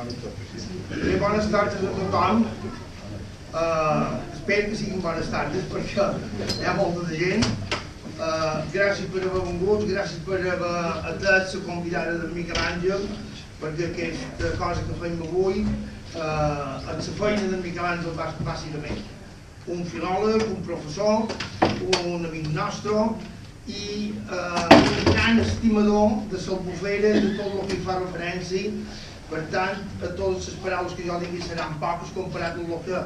Bones tardes a tothom. Espero que siguin bones tardes perquè hi ha molta de gent. Gràcies per haver vingut, gràcies per haver atès la convidada de Miquel Àngel, perquè aquesta cosa que fem avui és la feina de Miquel Àngel bàsicament. Un filòleg, un professor, un amic nostre i un gran estimador de l'Albufera, de tot el que hi fa referència. Per tant, a totes les paraules que jo digui seran poques comparat amb el que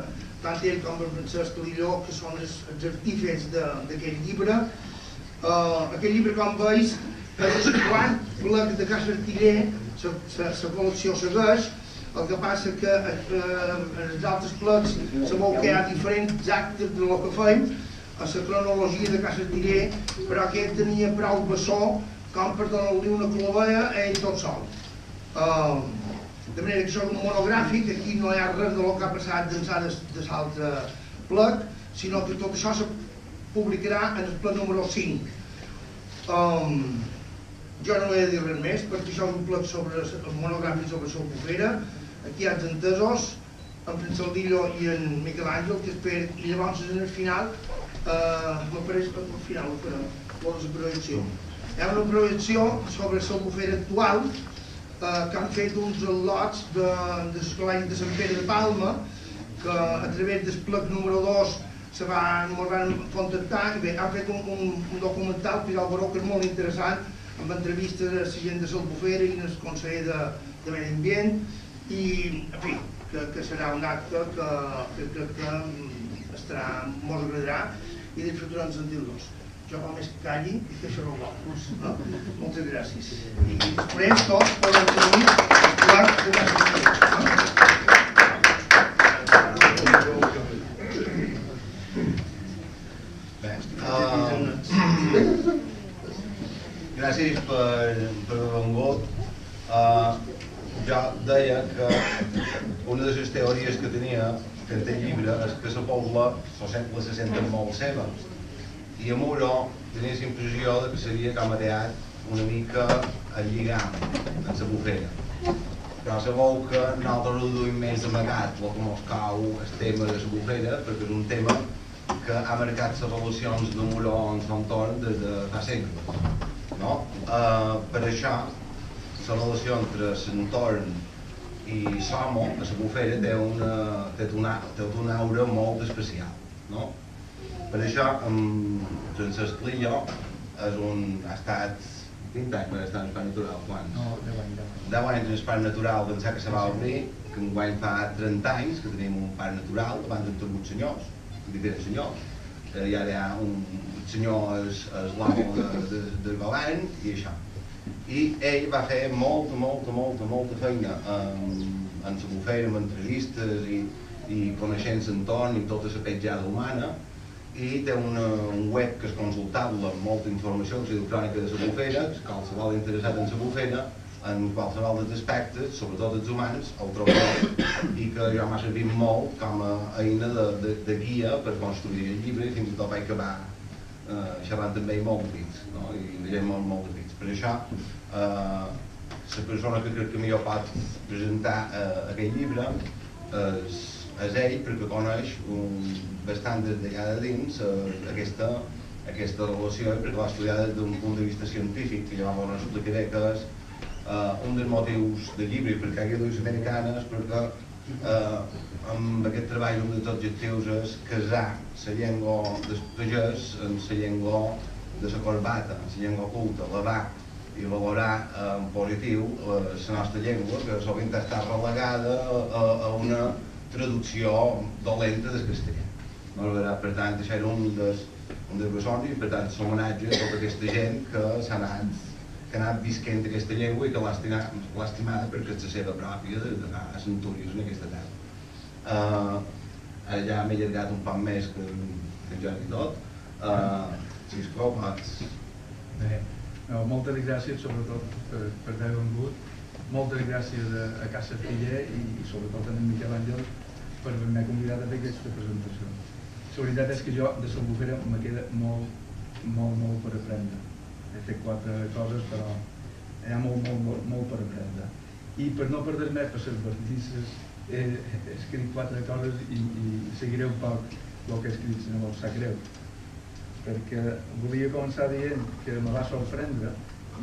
tant ell com el Francesc Lilló, que són els artífexs d'aquest llibre. Aquest llibre, com veus, és el quart plec de Casa Artiller, la col·lecció segueix. El que passa que en els altres plecs sabeu que hi ha diferents actes del que fem a la cronologia de Casa Artiller, però aquest tenia prou bessó com per donar-li una clavella a ell tot sol. De manera que això és un monogràfic, aquí no hi ha res del que ha passat d'ençà de l'altre plec, sinó que tot això se publicarà en el plec número 5. Jo no he de dir res més, perquè això és un plec sobre el monogràfic sobre l'Albufera. Aquí hi ha els entesos, en Francesc Lilló i en Miquel Àngel, que espero, i llavors en el final, m'apareix al final, la projecció. Hi ha una projecció sobre l'Albufera actual, que han fet uns al·lots del Col·legi de Sant Pere de Palma, que a través del plec número 2 ens van contactar i bé, han fet un documental que jo el veureu que és molt interessant, amb entrevistes a la gent de l'Albufera i el conseller de Medi Ambient i, en fi, que serà un acte que crec que mos agradarà i disfrutarem sentir-los. Jo només calli i deixaré el lòcus. Moltes gràcies. I després tots poden tenir el quart de Casa Artiller. Gràcies per haver vingut. Jo deia que una de les teories que tenia en aquest llibre és que la pobla se senten molt seva. I a Muro tenia la impressió que seria com a teat una mica el lligam en l'Albufera. Però sabeu que nosaltres ho duim més amagat, el que ens cau el tema de l'Albufera, perquè és un tema que ha marcat les relacions de Muro amb l'entorn des de fa segles. Per això, la relació entre l'entorn i l'home a l'Albufera té una aura molt especial. Per això, Francesc Lilló ha estat 20 anys per estar en Espai Natural. Quants? No, 10 anys. 10 anys en Espai Natural, pensar que se va obrir, que enguany fa 30 anys que tenim un parc natural, abans hem tingut senyors, diferents senyors. I ara hi ha un senyor, és l'amo del govern i això. I ell va fer molta feina en l'Albufera, amb entrevistes i coneixent l'entorn i tota la petjada humana. I té un web que és consultable amb molta informació electrònica de l'Albufera, que qualsevol interessat en l'Albufera, en qualsevol dels aspectes, sobretot els humans, el trobarà i que jo m'ha servit molt com a eina de guia per construir el llibre i fins i tot vaig acabar xerrant també molt de bits, i llegint molt de bits. Per això, la persona que crec que millor pot presentar aquest llibre és ell, perquè coneix bastant des d'allà de dins aquesta relació, perquè l'ha estudiat des d'un punt de vista científic, que llavors no explicaré que és un dels motius del llibre, perquè hi ha dues americanes, perquè amb aquest treball un dels objectius és casar la llengua del pagès amb la llengua de la corbata, la llengua culta, elevar i valorar en positiu la nostra llengua, que sovint està relegada a una traducció dolenta del castellà. Per tant, això era un dels bessons i per tant l'homenatge a tota aquesta gent que ha anat visquent aquesta llengua i que l'ha estimada perquè és la seva pròpia de fa centúries en aquesta terra. Ja m'he allargat un poc més que en Joan i tot. Sisplau, pots... Bé, moltes gràcies sobretot per haver vingut. Moltes gràcies a Casa Artiller i sobretot a en Miquel Àngel per haver-me convidat a fer aquesta presentació. La veritat és que jo de l'Albufera me queda molt per aprendre. He fet 4 coses, però hi ha molt per aprendre. I per no perdre més per les bardisses he escrit 4 coses i seguiré un poc el que he escrit, si no vol sap greu, perquè volia començar dient que me va sorprendre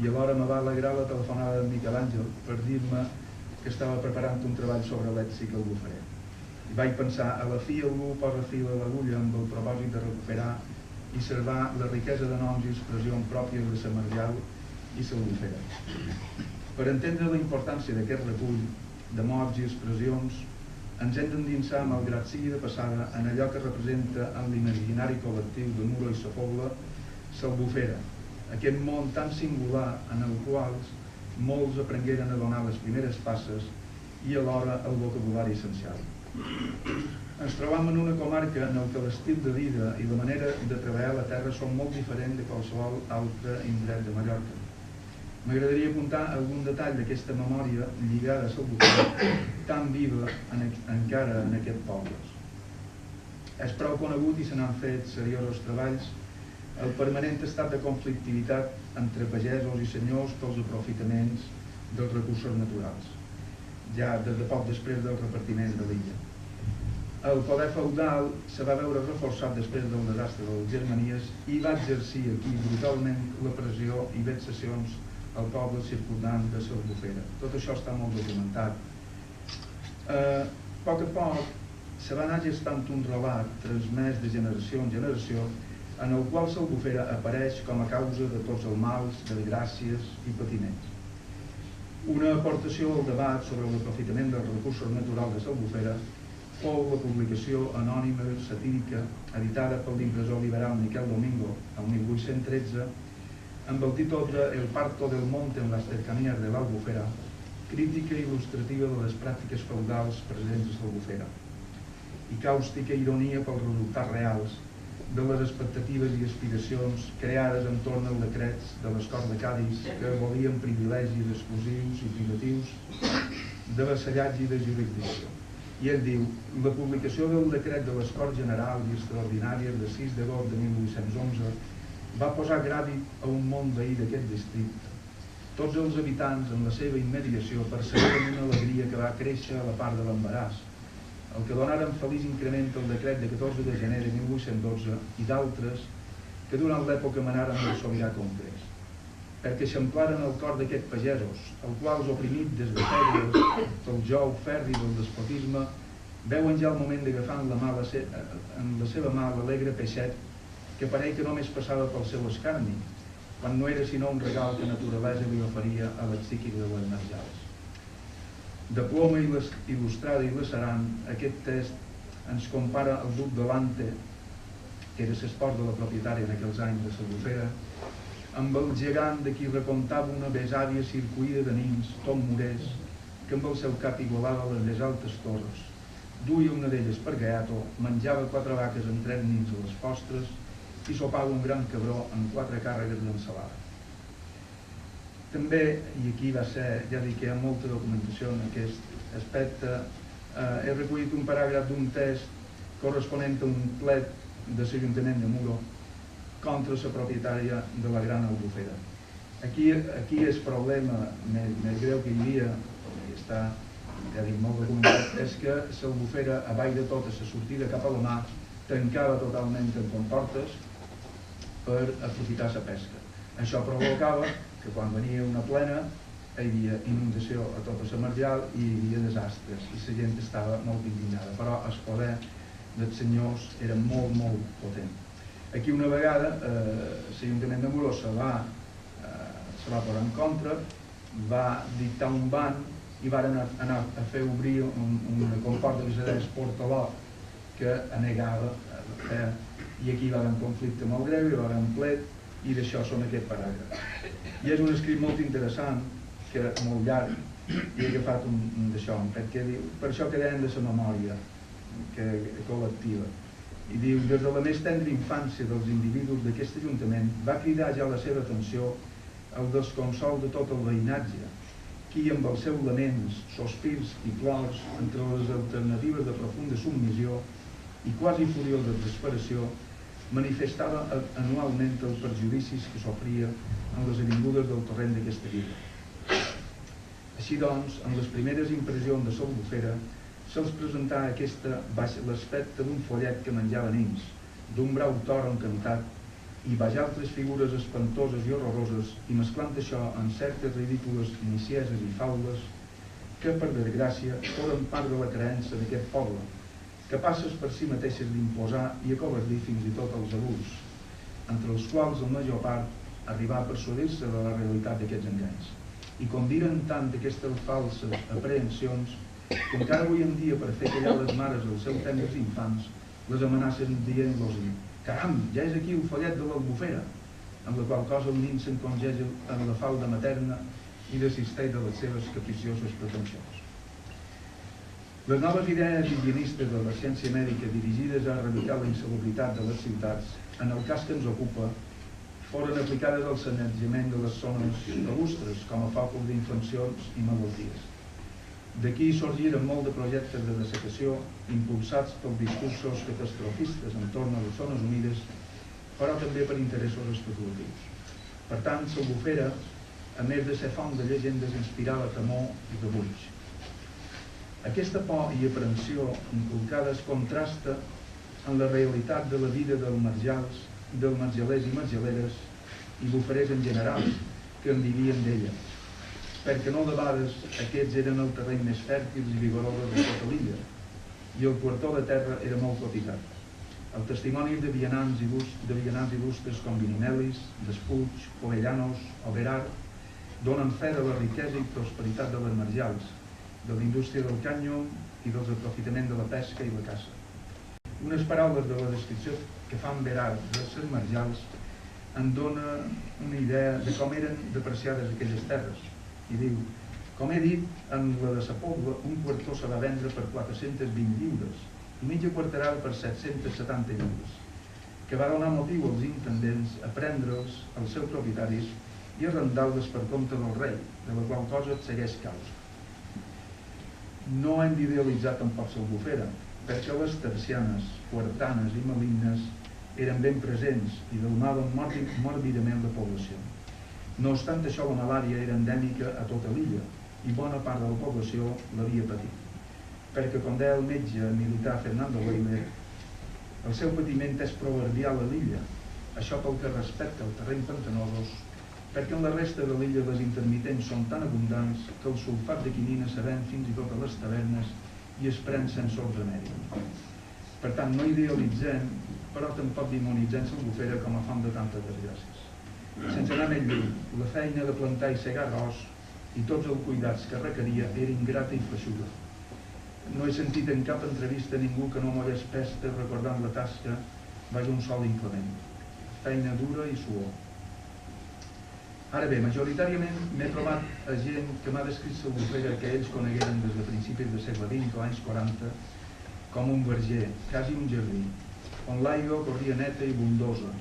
i alhora me va alegrar la telefonada de Miquel Àngel per dir-me que estava preparant un treball sobre l'èxit al Buferer. I vaig pensar, a la fi algú posa fil a l'agulla amb el propòsit de recuperar i salvar la riquesa de noms i expressions pròpies de la Marjal i la Albufera. Per entendre la importància d'aquest recull de mots i expressions, ens hem d'endinsar, malgrat sigui de passada, en allò que representa en l'imaginari col·lectiu de Muro i sa Pobla l'Albufera, aquest món tan singular en el qual molts aprengueren a donar les primeres passes i alhora el vocabulari essencial. Ens trobam en una comarca en què l'estil de vida i la manera de treballar la terra són molt diferents de qualsevol altre indret de Mallorca. M'agradaria apuntar algun detall d'aquesta memòria lligada a l'Albufera tan viva encara en aquest poble. És prou conegut i se n'han fet seriosos treballs el permanent estat de conflictivitat entre pagesos i senyors pels aprofitaments dels recursos naturals, ja des de poc després del repartiment de l'illa. El poder feudal se va veure reforçat després del desastre de les Germanies i va exercir aquí brutalment la pressió i vexacions al poble circumdant de l'Albufera. Tot això està molt documentat. A poc se va anar gestant un relat transmès de generació en generació en el qual l'Albufera apareix com a causa de tots els mals, desgràcies i patiments. Una aportació al debat sobre l'aprofitament dels recursos naturals de l'Albufera fou la publicació anònima satírica editada per l'impressor liberal Miquel Domingo el 1813 amb el títol de El parto del monte en las cercanías de l'Albufera, crítica il·lustrativa de les pràctiques feudals presents a l'Albufera i càustica ironia pels resultats reals de les expectatives i aspiracions creades entorn al decrets de les Corts de Cadis que volien privilegis exclusius i privatius de vassallatge i de jurisdicció. I ell diu, la publicació del decret de les Corts Generals i Extraordinàries de 6 d'agost de 1811 va posar gràvid a un món veí d'aquest districte. Tots els habitants en la seva immediació perceberen una alegria que va créixer a la part de l'embaràs, el que donaren feliç increment el decret de 14 de gener de 1812 i d'altres que durant l'època manaren el sobirà Congrés, perquè eixamplaren el cor d'aquests pagesos, els quals, oprimits des de segles pel jou ferri del despotisme, veuen ja el moment d'agafar en la seva mà l'alegre peixet que pareix que només passava pel seu escarni, quan no era sinó un regal que naturalesa li oferia a les psíquiques de les Marjals. De ploma il·lustrada i lacerant, aquest text ens compara el duc de Lante, que era l'espòs de la propietària en aquells anys de l'Albufera, amb el gegant de qui recomptava una besàvia circuïda de nins, Tom Morés, que amb el seu cap igualava les més altes torres. Duia una d'elles per gaiato, menjava 4 vaques amb 3 nins a les postres i sopava un gran cabró amb 4 càrregues d'ensalada. També, i aquí va ser, ja dic que hi ha molta documentació en aquest aspecte, he recollit un paràgraf d'un text corresponent a un plet de l'Ajuntament de Muro contra la propietària de la Gran Albufera. Aquí el problema més greu que hi havia, i està, ja dic, molt documentat, és que l'Albufera, a baix de tot, a la sortida cap a la mar, tancava totalment en comportes per aprofitar la pesca. Això provocava que quan venia una plena hi havia inundació a tota la Marjal i hi havia desastres i la gent estava molt indignada, però el poder dels senyors era molt, molt potent. Aquí una vegada l'Ajuntament de Muro se va posar en contra, va dictar un ban i van anar a fer obrir una comporta que se deia Portaló que anegava i aquí va haver un conflicte molt greu, hi va haver un plet i d'això són aquest paràgraf. I és un escrit molt interessant, que és molt llarg, i he agafat un d'això, perquè diu, per això que deien de la memòria col·lectiva. I diu, des de la més tendra infància dels individus d'aquest ajuntament va cridar ja la seva atenció el desconsol de tot el veïnatge, qui amb els seus laments, sospirs i plors entre les alternatives de profunda submissió i quasi furiós de desesperació manifestava anualment els perjudicis que sofria en les avingudes del torrent d'aquesta vila. Així doncs, en les primeres impressions de l'Albufera, se'ls presentà aquesta baix l'aspecte d'un follet que menjava nens, d'un brau toro encantat i baix altres figures espantoses i horroroses, i mesclant això amb certes ridícules nicieses i faules que, per desgràcia, foren part de la creença d'aquest poble, capaces per si mateixes d'imposar i acovardir fins i tot els adults, entre els quals la major part arribà a persuadir-se de la realitat d'aquests enganys. I condiren tant aquestes falses aprehensions que encara avui en dia, per fer callar les mares dels seus tendres infants, les amenacen dient-los: caram, ja és aquí el follet de l'Albufera, amb la qual cosa el nin s'encongeix en la falda materna i desisteix de les seves capricioses pretensions. Les noves idees higienistes de la ciència mèdica dirigides a erradicar la insalubritat de les ciutats, en el cas que ens ocupa, foren aplicades al sanejament de les zones lacustres com a focus d'infeccions i malalties. D'aquí sorgiren molt de projectes de dessecació impulsats pels discursos catastrofistes entorn a les zones humides, però també per interessos especulatius. Per tant, l'Albufera, a més de ser font de llegendes, inspirava temor i rebuig. Aquesta por i aprensió inculcades contrasta amb la realitat de la vida dels marjals, dels marjalers i marjaleres i buferers en general, que en vivien d'ella, perquè no debades aquests eren el terreny més fèrtils i vigorosos de tota l'illa, i el puertó de terra era molt cotitzat. El testimoni de vianants il·lustres com Vinimelis, Despuig, Jovellanos o Berard donen fe de la riquesa i prosperitat de les marjals, de la indústria del cànyol i dels aprofitaments de la pesca i la caça. Unes paraules de la descripció que fan Berard de les marjals en dona una idea de com eren depreciades aquelles terres. I diu: com he dit, en la de sa Pobla un puertó se va vendre per 420 lliures i mitja quarterada per 770 lliures, que va donar motiu als intendents a prendre'ls als seus propietaris i arrendar-les per compte del rei, de la qual cosa et segueix causa. No hem d'idealitzar tampoc l'Albufera, perquè les tercianes, puertanes i malignes eren ben presents i delmaven mòrbidament la població. No obstant això, la malària era endèmica a tota l'illa i bona part de la població l'havia patit. Perquè, com deia el metge militar Fernando Weiler, el seu patiment és proverbial a l'illa, això pel que respecta al terreny pantanosos, perquè en la resta de l'illa les intermitents són tan abundants que el sulfat de quinina se ven fins i tot a les tavernes i es pren sense ordre mèdic. Per tant, no idealitzem, però tampoc demonitzem l'Albufera com a font de tantes desgràcies. Sense anar més lluny, la feina de plantar i segar arròs i tots els cuidats que requeria era ingrata i feixuga. No he sentit en cap entrevista ningú que no mollés pesta recordant la tasca baix un sol inclement. Feina dura i suor. Ara bé, majoritàriament m'he trobat a gent que m'ha descrit l'Albufera que ells conegueren des de principis del segle XX o anys 40 com un verger, quasi un jardí, on l'aigua corria neta i bondosa,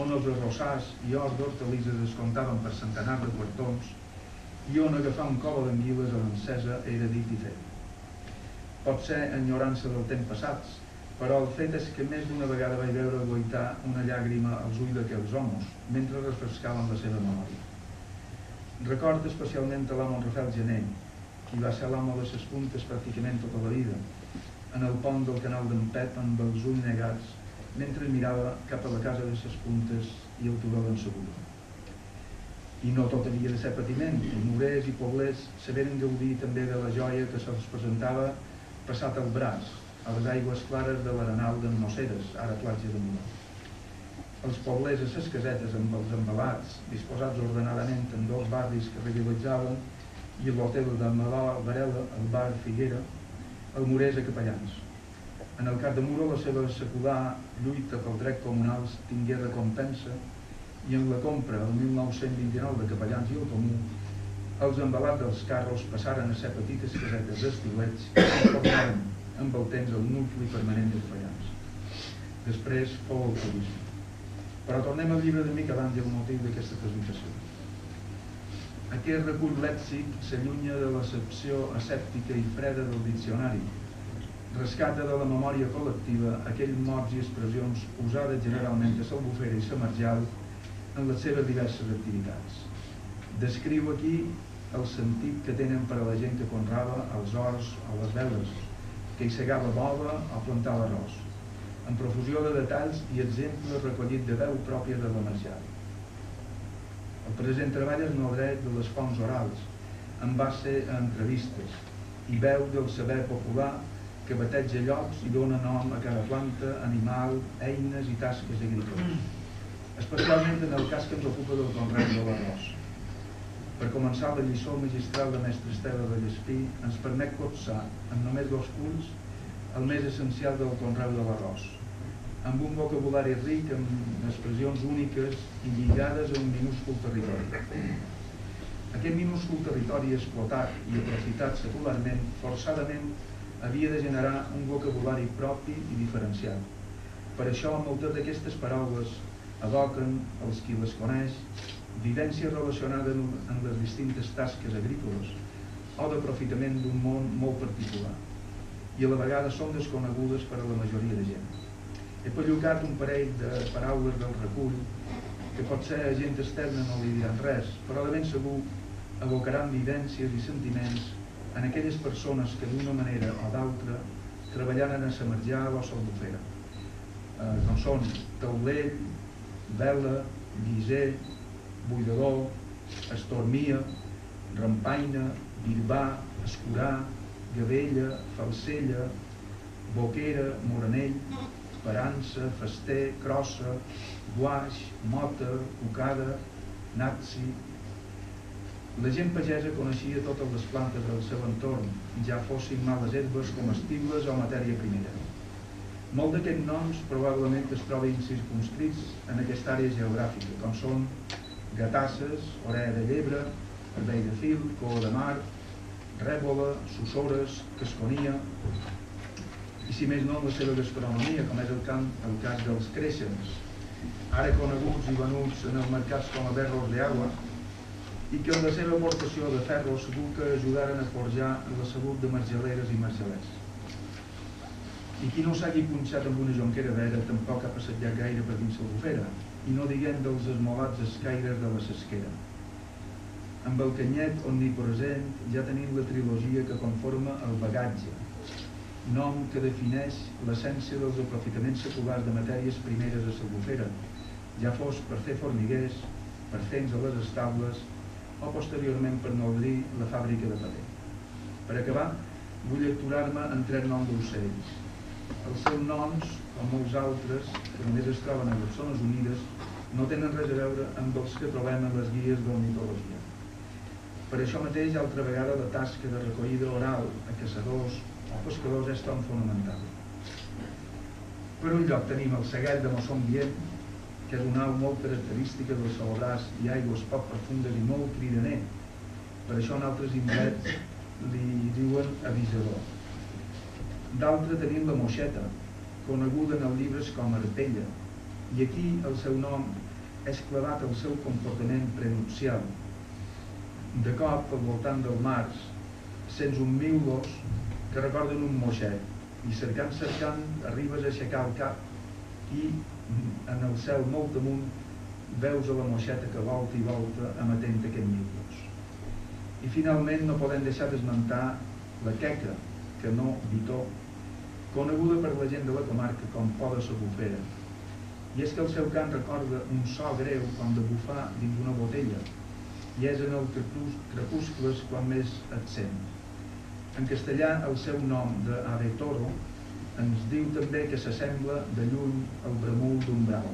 on els arrossars i horts d'hortalisses es comptaven per centenars de quartons i on agafar un cova d'anguiles a l'encesa era dit i fet. Pot ser enyorança del temps passats, però el fet és que més d'una vegada vaig veure guaitar una llàgrima als ulls d'aquells homes mentre refrescaven la seva memòria. Record especialment a l'amo Rafael Gené, qui va ser l'amo de les puntes pràcticament tota la vida, en el pont del canal d'en Pep amb els ulls negats mentre mirava cap a la casa de les puntes i el turó d'en Segura. I no tot havia de ser patiment. Els morers i poblers saberen gaudir també de la joia que se'ls presentava passat el braç, a les aigües clares de l'Arenal d'en Noceres, ara platja de Milà. Els poblers a ses casetes amb els embalats, disposats ordenadament en dos barris que rivalitzaven, i l'hotel de Malà Varela, el bar Figuera, el morers a capellans. En el cas de Muro, la seva secular lluita pel dret comunals tingué recompensa i en la compra el 1929 de capellans i el comú, els embalats dels carros passaren a ser petites casetes d'estilets que formaren amb el temps el nucli permanent dels capellans. Després fou el turisme. Però tornem al llibre de Miquel Àngel, el motiu d'aquesta presentació. Aquest recull lèxic s'allunya de l'accepció asèptica i freda del diccionari, rescata de la memòria col·lectiva aquells mots i expressions usades generalment a l'Albufera i la Marjal en les seves diverses activitats. Descriu aquí el sentit que tenen per a la gent que conrava els horts o les veles, que hi segava l'ova o plantar l'arròs, amb profusió de detalls i exemples recollits de veu pròpia de la Marjal. El present treball es nodreix de les fonts orals, en base a entrevistes, i veu del saber popular que bateja llocs i dona nom a cada planta, animal, eines i tasques agrícoles, especialment en el cas que ens ocupa del conreu de l'arròs. Per començar, la lliçó magistral de mestre Esteve Vallespí ens permet copsar, en només 2 punts, el més essencial del conreu de l'arròs, amb un vocabulari ric amb expressions úniques i lligades a un minúscul territori. Aquest minúscul territori explotat i aprofitat secularment, forçadament, havia de generar un vocabulari propi i diferenciat. Per això, moltes d'aquestes paraules evoquen, els qui les coneix, vivències relacionades amb les distintes tasques agrícoles o d'aprofitament d'un món molt particular, i a la vegada són desconegudes per a la majoria de gent. He pellucat un parell de paraules del recull que potser a gent externa no li diran res, però de ben segur evocaran vivències i sentiments en aquelles persones que d'una manera o d'altra treballaren a sa Marjal o a l'Albufera, com són taulell, vela, guiser, buidador, estormia, rampaina, birbà, escurà, gavella, falsella, boquera, moranell, esperança, fester, crossa, guaix, mota, cucada, natzi. La gent pagesa coneixia totes les plantes del seu entorn, ja fossin males herbes, comestibles o matèria primera. Molts d'aquests noms probablement es troben circumscrits en aquesta àrea geogràfica, com són gatasses, orella de llebre, arbell de fil, cua de mar, rèbola, sussores, casconia, i si més no en la seva gastronomia, com és el cas dels créixens, ara coneguts i venuts en els mercats com a berros d'aigua, i que en la seva aportació de ferro segur que ajudaren a forjar la salut de marjaleres i marjalers. I qui no s'hagi punxat amb una jonquera vera tampoc ha passejat gaire per dins l'Albufera, i no diguem dels esmolats escaires de la Sesquera. Amb el canyet omnipresent ja tenim la trilogia que conforma el bagatge, nom que defineix l'essència dels aprofitaments seculars de matèries primeres a l'Albufera, ja fos per fer formiguers, per fencs a les estables o posteriorment per nodrir la fàbrica de paper. Per acabar, vull aturar-me en 3 noms d'ocells. Els seus noms, com molts altres, que només es troben a les zones unides, no tenen res a veure amb els que trobem en les guies d'ornitologia. Per això mateix, altra vegada, la tasca de recollida oral a caçadors o pescadors és tan fonamental. Per un lloc tenim el seguet de mossó ambient, que és una au molt característica del salobras i aigües poc profundes i molt cridaner. Per això en altres indrets li diuen avisador. D'altra tenim la moixeta, coneguda en els llibres com a arpella, i aquí el seu nom és clavat al seu comportament prenupcial. De cop, al voltant del març, sents un miulos que recorden un moixet, i cercant, arribes a aixecar el cap i en el cel molt amunt veus a la moixeta que volta i volta amatent aquest miulos. I finalment no podem deixar d'esmentar la queca, que no vitó, coneguda per la gent de la comarca com por de l'Albufera. I és que el seu cant recorda un so greu com de bufar dins una botella, i és en el crepuscles quan més et sent. En castellà, el seu nom d'Ave Toro ens diu també que s'assembla de lluny al bramul d'un brau.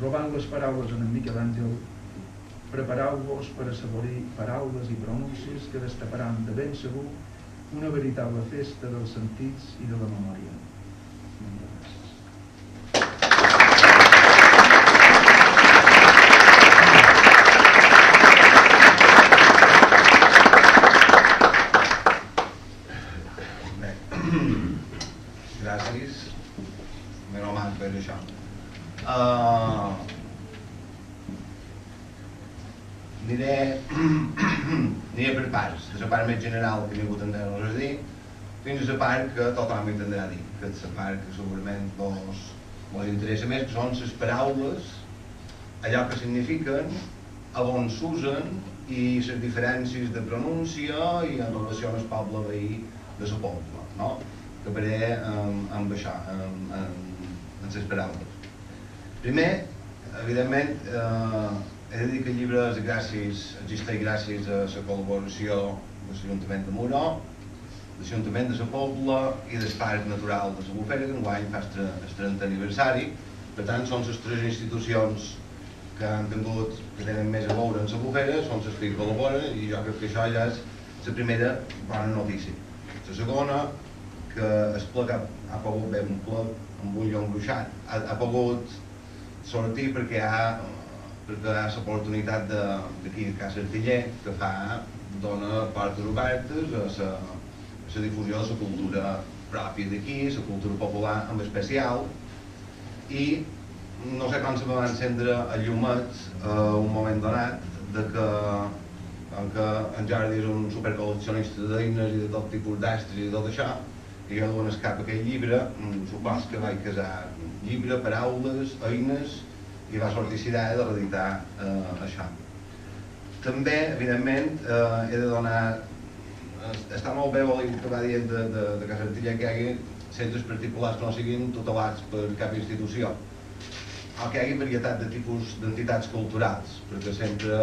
Robant les paraules en Miquel Àngel, prepareu-vos per assaborir paraules i pronúncies que destaparan de ben segur una veritable festa dels sentits i de la memòria. Gràcies. Menys mal per això. Aniré per parts, de la part més general que he vingut a entendre-nos a dir, fins a la part que tothom entendrà a dir, que és la part que segurament ens interessa més, que són les paraules, allò que signifiquen, a on s'usen i les diferències de pronúncia i en relació amb el poble veí de la Pobla, no? Acabaré amb això, amb les paraules. Primer, evidentment, he de dir que el llibre existeix gràcies a la col·laboració de l'Ajuntament de Muro, de l'Ajuntament de la Pobla i del Parc Natural de l'Albufera, que enguany fa el 30 aniversari. Per tant, són les tres institucions que tenen més a veure amb l'Albufera, són les que hi col·laboren, i jo crec que això ja és la primera bona notícia. La segona, que el plec ha pogut veure un plec amb un lloc bruixat, ha pogut sortir perquè hi ha l'oportunitat d'aquí a Casa Artiller, que dona portes obertes a la difusió de la cultura pròpia d'aquí, la cultura popular en especial, i no sé com se va encendre el llumet a un moment donat de que, com que en Jordi és un supercol·leccionista d'eines i de tot tipus d'estres i tot això, i jo dono cap a aquell llibre, supos que vaig casar llibre, paraules, eines, i va sortir la idea de reeditar això. També, evidentment, he de donar... Està molt bé el que va dir de Casa Artiller, que hi hagi centres particulars que no siguin tutelats per cap institució, o que hi hagi varietat de tipus d'entitats culturals, perquè sempre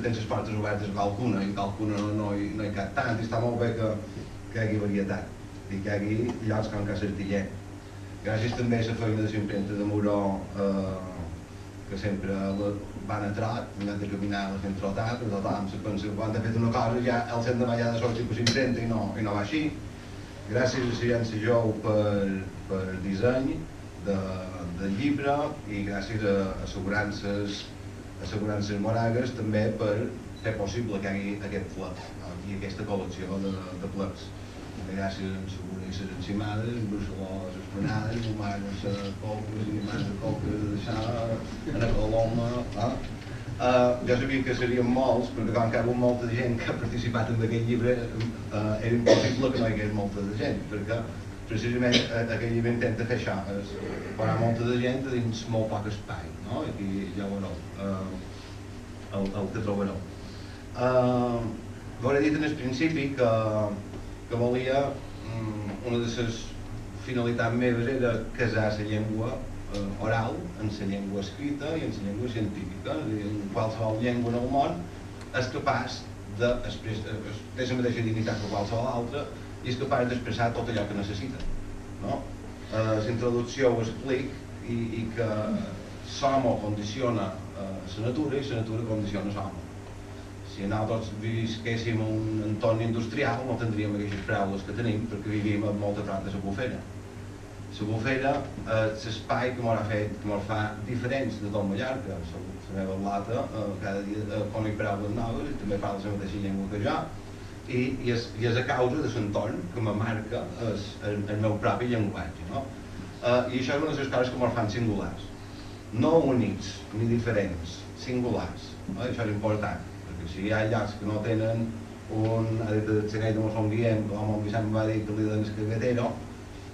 tens les portes obertes a qualcuna, i qualcuna no hi cap tant, i està molt bé que hi hagi varietat, i que hi hagi llocs com Casa Artiller. Gràcies també a la feina de l'impremta de Muro, que sempre van a trot, en lloc de caminar la fent trotar, que tothom se pensa que quan ha fet una cosa ja el sent demà ja de sortir per l'impremta i no va així. Gràcies a Ciència Jou per disseny del llibre, i gràcies a Assegurances Moragues també per fer possible que hi hagi aquest plec i aquesta col·lecció de plecs. Gràcies a les encimades, a les esplanades, a les coques i a les coques de deixar a la coloma. Jo sabia que serien molts, perquè com que hi ha hagut molta gent que ha participat en aquest llibre, era impossible que no hi hagués molta de gent, perquè precisament aquest llibre intenta fer això, posar molta de gent dins molt poc espai, no? I ja ho veureu, el que trobareu. Us he dit en el principi que volia, una de les finalitats meves era casar la llengua oral en la llengua escrita i en la llengua científica. En qualsevol llengua en el món és capaç té la mateixa dignitat que qualsevol altra i és capaç d'expressar tot allò que necessita. La introducció ho explica i que l'home condiciona la natura i la natura condiciona l'home. Si nosaltres visquéssim en un entorn industrial no tindríem aquestes paraules que tenim, perquè vivíem amb molta prop de l'Albufera. L'Albufera és l'espai que ens fa diferents de tot Mallorca. La meva lata cada dia conec paraules noves i també parla la mateixa llengua que jo, i és a causa de l'entorn que me marca el meu propi llenguatge. I això és una de les coses que ens fan singulars. No únics ni diferents, singulars. Això és important. Si hi ha llocs que no tenen ha dit el Segai de Mossón Guillem, com el Vicent va dir que li donen el cagatero,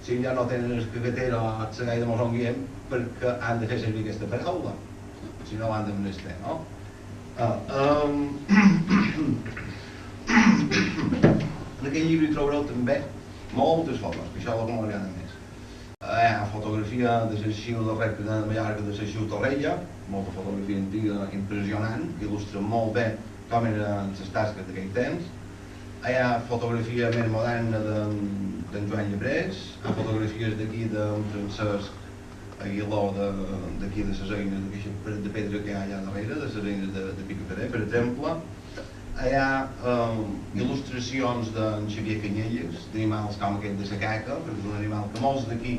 si ja no tenen el cagatero al Segai de Mossón Guillem, perquè han de fer servir aquesta paraula, si no l'han de menester, no? En aquest llibre hi trobareu també moltes fotos, que això és el que m'agrada més. Hi ha fotografia de l'arxiu del Rec de Mallorca, de l'arxiu Torrella, molta fotografia antiga impressionant, que il·lustra molt bé com eren les tasques d'aquell temps. Hi ha fotografia més moderna d'en Joan Llebrés, hi ha fotografies d'aquí d'en Francesc Aguiló d'aquí de les eines de pedra que hi ha allà darrere, de les eines de Picaparer, per exemple. Hi ha il·lustracions d'en Xavier Canyelles, d'animals com aquest de la caca, perquè és un animal que molts d'aquí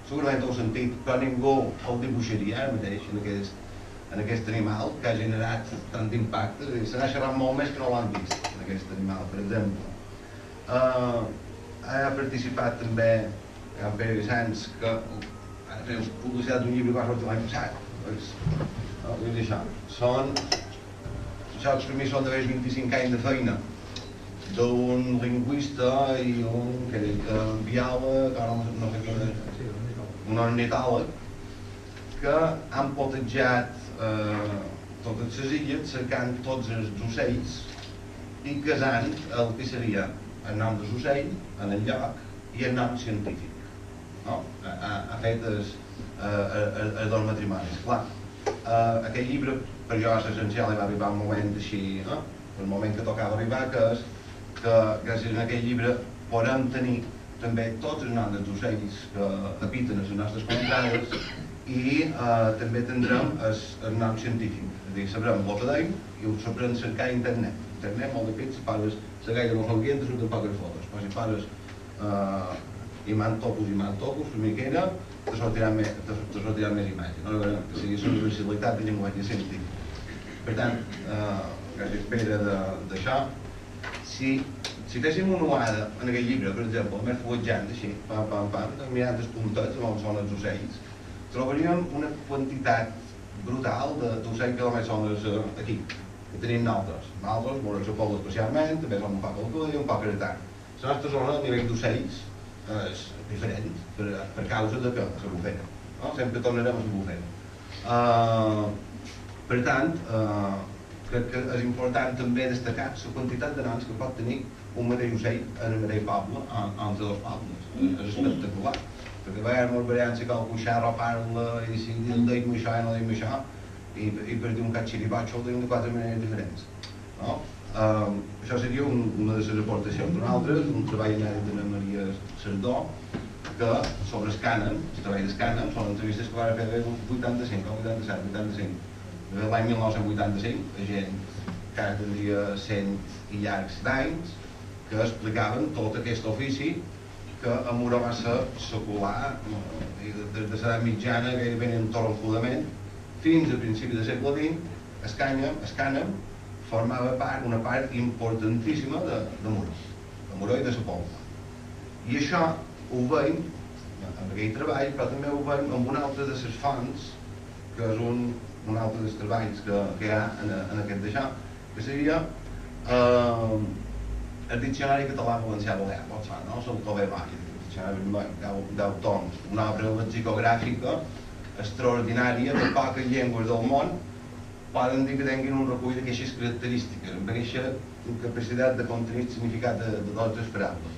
segurament heu sentit, però ningú el dibuixaria ara mateix en aquest animal que ha generat tant d'impacte. Se n'ha xerrat molt més que no l'han vist, en aquest animal, per exemple. Ha participat també en Pere Vicens, que ha fet publicitat d'un llibre que va sortir l'any passat. Això per mi són d'haver 25 anys de feina d'un lingüista i un biòleg, no sé quin, un ornitòleg, que han potejat totes les illes, cercant tots els ocells i casant el que seria el nom de l'ocell en el lloc i el nom científic. No? Ha fet els dos matrimonis. Clar, aquest llibre per jo és essencial i va arribar un moment així, el moment que tocava arribar, que és que gràcies a aquest llibre podem tenir també tots els noms dels ocells que habiten a les nostres contrades i també tindrem el nom científic. És a dir, sabrem el que deim i ho sabrem cercar a internet. Internet, molt de fet, si pares la gaire molt fonguent, te surten poques fotos. Però si pares imantopus, per miquera, te sortiran més imatges. No? Que sigui la universalitat de llenguatge científic. Per tant, gràcies Pere d'això, si féssim una uada en aquest llibre, per exemple, més fuetjant, així, mirant els puntets on són els ocells, trobaríem una quantitat brutal d'ocells que només són aquí, que tenim nosaltres. Nosaltres, molt a poble especialment, també som un poc al cul i un poc heretat. La nostra zona, a nivell d'ocells, és diferent per causa de que la bufera. Sempre tornarem a la bufera. Per tant, crec que és important també destacar la quantitat de noms que pot tenir un mateix ocell en el mateix poble, entre dos pobles. És espectacular. Perquè a vegades molts variants si qualcú xerra o parla i si el deim això i no deim això i per dir un cat xiribotxo el deim de 4 maneres diferents. Això seria una de les aportacions. Una altra, un treball inèdit d'Anna Maria Sardó, que sobre el cànem, el treball del cànem, són entrevistes que va fer l'any 85, 87, 85. L'any 1985, gent que ara tindria 100 i llargs d'anys, que explicaven tot aquest ofici que a Muro va ser secular, des de l'edat mitjana, gairebé entorn fins al principi del segle XX, el cànem formava una part importantíssima de Muro i de la Pobla. I això ho veiem en aquell treball, però també ho veiem en una altra de les fonts, que és un altre dels treballs que hi ha en aquest d'això, que seria el Diccionari Català-Valencià-Balear, pots fer, no? Se'l Cové Vall, el Diccionari d'Autònoms, una obra lexicogràfica extraordinària de poques llengües del món poden dir que tinguin un recull d'aquestes característiques, amb aquesta capacitat de contenir el significat de totes les paraules.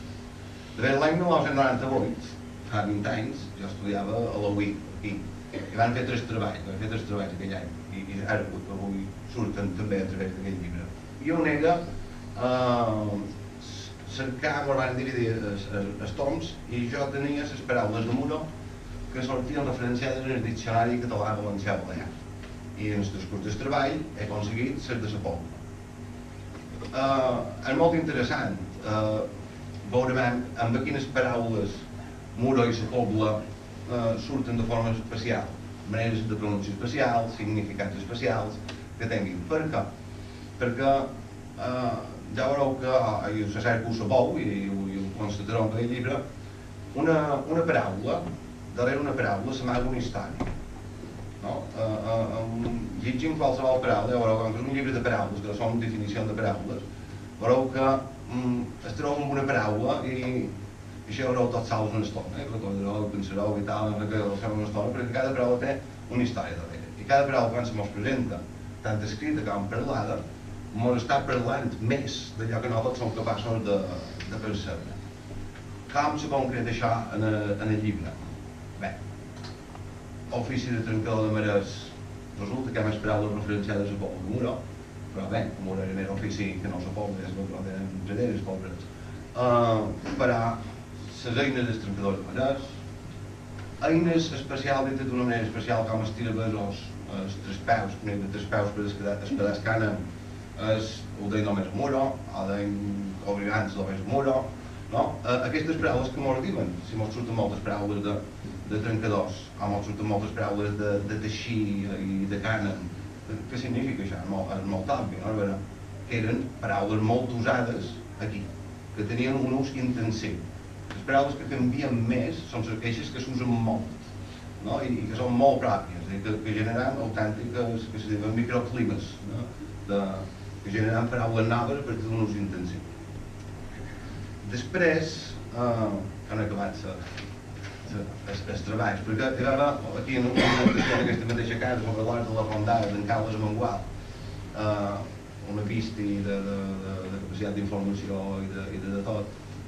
De fet, l'any 1998, fa 20 anys, jo estudiava a la UIC, aquí, i van fer tres treballs aquell any, i ara avui surten també a través d'aquest llibre. I on era cercar, ens van dividir els toms, i jo tenia les paraules de Muro que sortien referenciades en el Diccionari Català-Valencià-Balear. I en el transcurs del treball he aconseguit ser de la Pobla. És molt interessant veure amb quines paraules Muro i la Pobla surten de forma especial, maneres de pronunciar especials, significats especials que tinguin. Per què? Perquè ja veureu que, i se cerco ho sabeu i ho constatareu en aquest llibre, una paraula, darrere una paraula s'amaga una història. Llegint qualsevol paraula, ja veureu que és un llibre de paraules, que no són definicions de paraules, veureu que es troba amb una paraula i això veureu tots sols una estona, recordareu, pensareu i tal, que fem una estona, perquè cada paraula té una història darrere. I cada paraula, quan se mos presenta, tant escrita com parlada, mos està parlant més d'allò que nosaltres som capaços de percebre. Com se concreta això en el llibre? Bé, ofici de trencador de marès, resulta que hi ha més paraules referenciades a Pobla de Muro, però bé, Muro era més ofici que no la Pobla, és el que tenen geners pobres. Però les eines del trencador de marès, eines especials, dit d'una manera especial, com els tirabesos, els trespeus, que n'hi ha trespeus per espadar el cànem, ho deien només Muro, o deien obrigants només Muro, no? Aquestes paraules que mos diuen, si mos surten moltes paraules de trencadors, o mos surten moltes paraules de teixir i de cànem, què significa això? És molt obvi, no? Que eren paraules molt usades aquí, que tenien un ús intensiu. Les paraules que canvien més són aquelles que s'usen molt, no? I que són molt pròpies, que generen autèntiques, que se diuen microclimes, no? Que generen paraules noves a partir d'un ús intensiu. Després, han acabat els treballs, perquè aquí en aquesta mateixa casa, sobre l'hort de la Rondada, d'en Carles Mangual, una pista de capacitat d'informació i de tot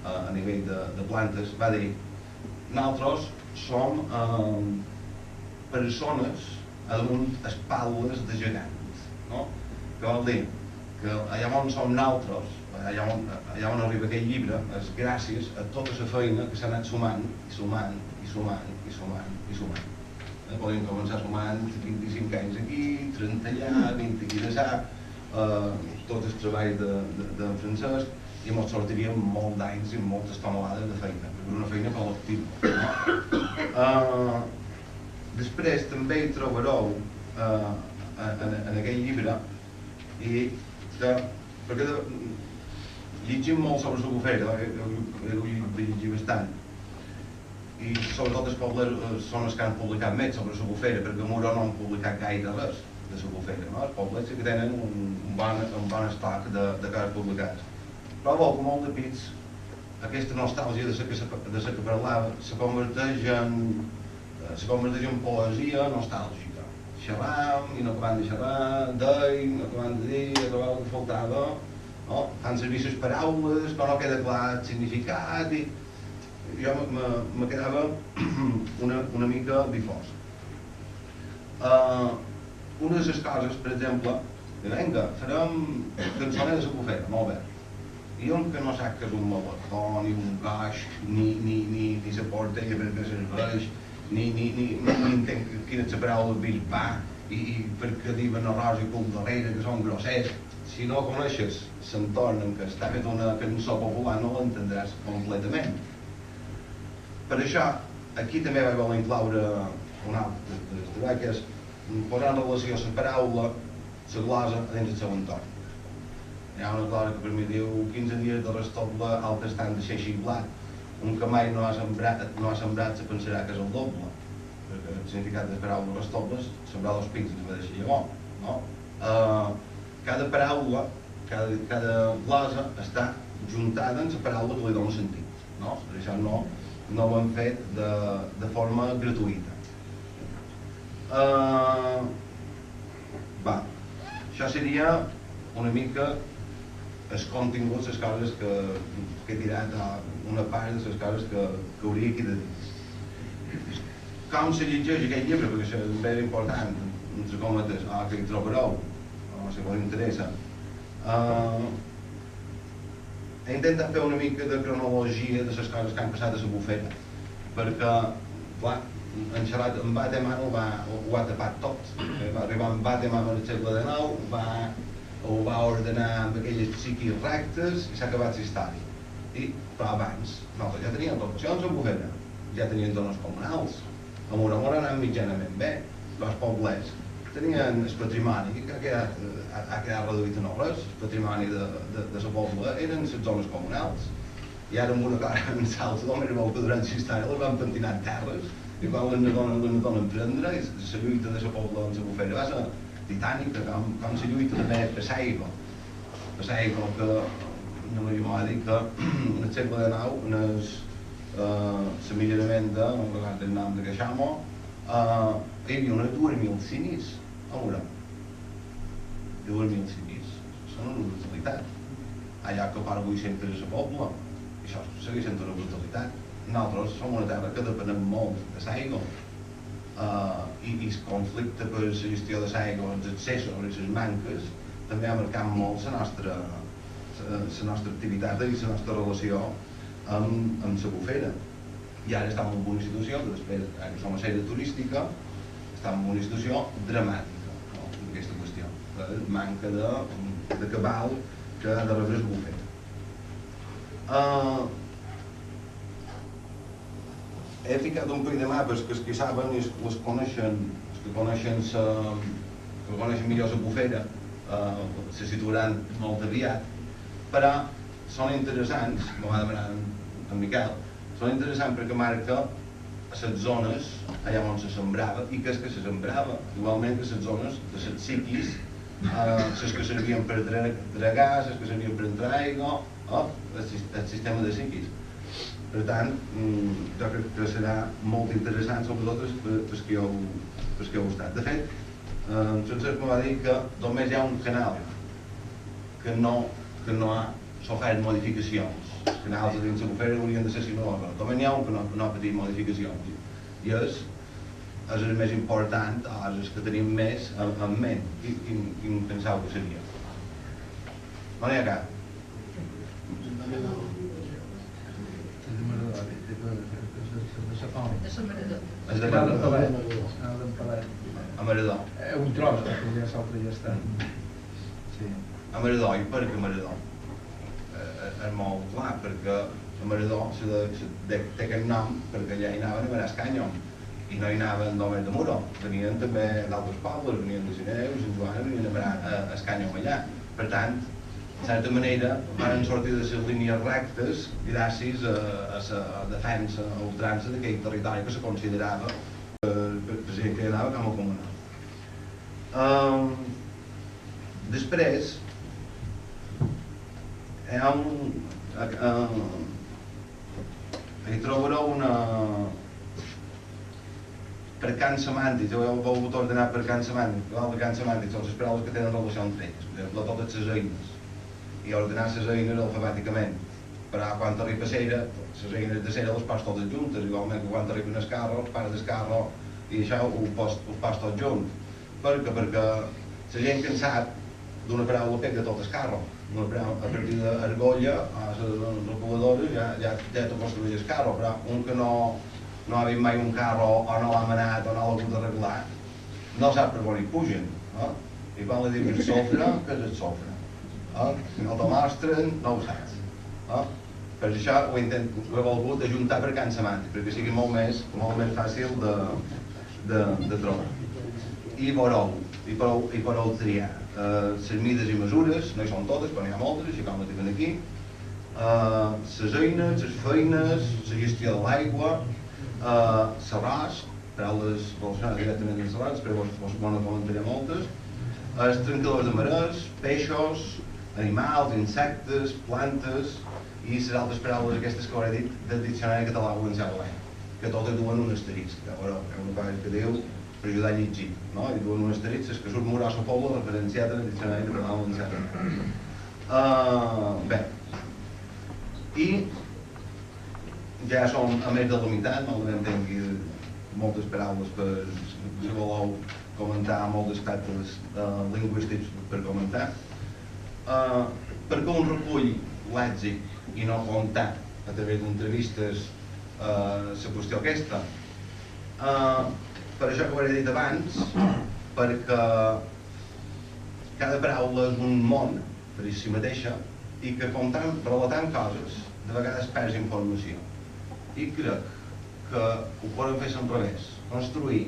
a nivell de plantes, va dir: nosaltres som persones damunt espatles de gegants, no? Que vol dir que allà on som nosaltres, allà on arriba aquest llibre, és gràcies a tota la feina que s'ha anat sumant i sumant i sumant i sumant i sumant. Podem començar sumant 25 anys aquí, 30 allà, 20 aquí d'allà, tot el treball d'en Francesc, i ens sortiríem molt d'anys i moltes tonelades de feina, perquè és una feina col·lectiva. Després també hi trobareu en aquell llibre, perquè llegim molt sobre la bufera, he llegit bastant, i sobretot els pobles són els que han publicat més sobre la bufera, perquè a Muro no han publicat gaire res de la bufera, no? Els pobles sí que tenen un bon estoc de coses publicades. Però com molt de pits, aquesta nostàlgia de la que parlava se converteix en poesia nostàlgica. Xerram i no acabem de xerrar, deim, no acabem de dir, acabem que faltava, fan servir les paraules, però no queda clar el significat, i jo me quedava una mica difós. Una de les coses, per exemple, vinga, farem cançoner de la bufera, molt bé. I un que no sap que és un melocó, ni un goix, ni la portella per què serveix, ni entenc quina és la paraula bisbà, i per què diuen arròs i cul darrere, que són grossers. Si no coneixes l'entorn en què està fet una cançó popular, no l'entendràs completament. Per això, aquí també vaig voler incloure un altre treball, que és posar en relació la paraula, la glosa, dins del seu entorn. Hi ha una glosa que per mi diu 15 dies de restoble, altres tant de xeixi i blat. Un que mai no ha sembrat se pensarà que és el doble, perquè el significat de la paraula restobles, sembrar dos pins ens va deixar llavor, no? Cada paraula, cada glosa està juntada en la paraula que li dona sentit, no? Per això no ho hem fet de forma gratuïta. Això seria una mica el contingut, les coses que he tirat, una part de les coses que hauria aquí de dir. Com se llegeix aquest llibre, perquè això és ben important, entre cometes, que hi trobareu, si us interessa. He intentat fer una mica de cronologia de les coses que han passat a la bufera, perquè, clar, en xerrat en Bateman ho ha tapat tot. Va arribar en Bateman al segle XIX, ho va ordenar amb aquelles psiquis rectes i s'ha acabat la història. Però abans, nosaltres ja teníem relacions amb bufera, ja teníem zones comunals, a Muro anàvem mitjanament bé, però els poblets tenien el patrimoni que ha quedat reduït a no res. El patrimoni de la pobla eren les zones comunals, i ara amb una cara en salsa d'home veu que durant la història les van pentinar terres, i quan les donen prendre, i la lluita de la pobla en la bufera va ser titànica, com la lluita de Pesaigo, que no m'ho dir que en el segle XIX, en l'emilloramento, no recordo el nom de Caixamo, hi havia unes 2.000 sinis a Muro. 2.000 sinis, són una brutalitat. Allò que per avui sempre és a poble, això segueix sent una brutalitat. Nosaltres som una terra que depenem molt de l'aigua, i el conflicte per la gestió de l'aigua, els excessos i les manques, també ha marcat molt la nostra activitat i la nostra relació amb la bufera. I ara estem en una situació que després, que som una sèrie turística, estem en una situació dramàtica, no? En aquesta qüestió, per manca de cabal que ha de rebre la bufera. He ficat un parell de mapes que els que saben i els que coneixen millor la bufera se situaran molt aviat, però són interessants, m'ho va demanar en Miquel, són interessants perquè marca les zones allà on se sembrava i què és que se sembrava, igualment que les zones de les psiquis, les que servien per dregar, les que servien per entrar aigua, el sistema de psiquis. Per tant, jo crec que serà molt interessant, sobretot pels que heu estat. De fet, Francesc me va dir que només hi ha un canal que no ha sofert modificacions. Els canals de dins la bufera haurien de ser similars, només n'hi ha un que no ha patit modificacions, i és el més important, és el que tenim més en ment. Quin penseu que seria? No n'hi ha cap. És de a Maradó. Un tros, perquè ja l'altre ja està. A Maradó, i per què Maradó? És molt clar, perquè a Maradó té aquest nom perquè allà hi anaven a manar escanyom, i no hi anaven només de Muro, venien també d'altres pobles, venien de Sineu, Sant Joan, venien a manar escanyom allà. Per tant, de certa manera, van sortir de les línies rectes gràcies a la defensa, a ultrança d'aquell territori que se considerava president que anava com a comunal. Després, hi trobareu una... per cants semàntics, heu volgut ordenar per cants semàntics. Els cants semàntics són les paraules que tenen relació entre ells, per exemple, totes les eines, i ordenar les eines alfabèticament. Però quan arriba a Cera, les eines de Cera les pas totes juntes, igualment que quan arriba un escarro, els pares d'escarro, i això ho pas tots junts. Per què? Perquè la gent que en sap d'una paraula pega tot escarro. A partir d'argolla, a les reculadores ja te construeix escarro, però un que no ha vist mai un carro o no l'ha manat o no l'ha hagut d'arreglar, no sap per on hi pugen. I quan li dius sofre, què és el sofre? Si no te mostren, no ho saps. Per això ho he volgut ajuntar per cants semàntics, perquè sigui molt més fàcil de trobar. I veureu triar les mides i mesures, no hi són totes, però n'hi ha moltes, així com les diuen aquí, les eines, les feines, la gestió de l'aigua, l'arròs, paraules relacionades directament amb l'arròs, però vos en comentaré moltes, els trencadors de marès, peixos, animals, insectes, plantes i les altres paraules aquestes que hauré dit del diccionari català-valencià valent, que totes duen un asterisc, una cosa que diu per ajudar a llegir, no? I duen un asterisc, és que surt Morós o Poble referenciat en el diccionari català-valencià. Bé, i ja som a més delimitat, malament tingui moltes paraules per, si voleu comentar, molts aspectes lingüístics per comentar. Perquè un recull lèxic i no comptar a través d'entrevistes la qüestió aquesta? Per això que ho he dit abans, perquè cada paraula és un món per si mateixa i que relatant coses de vegades perds informació. I crec que ho podem fer al revés, construir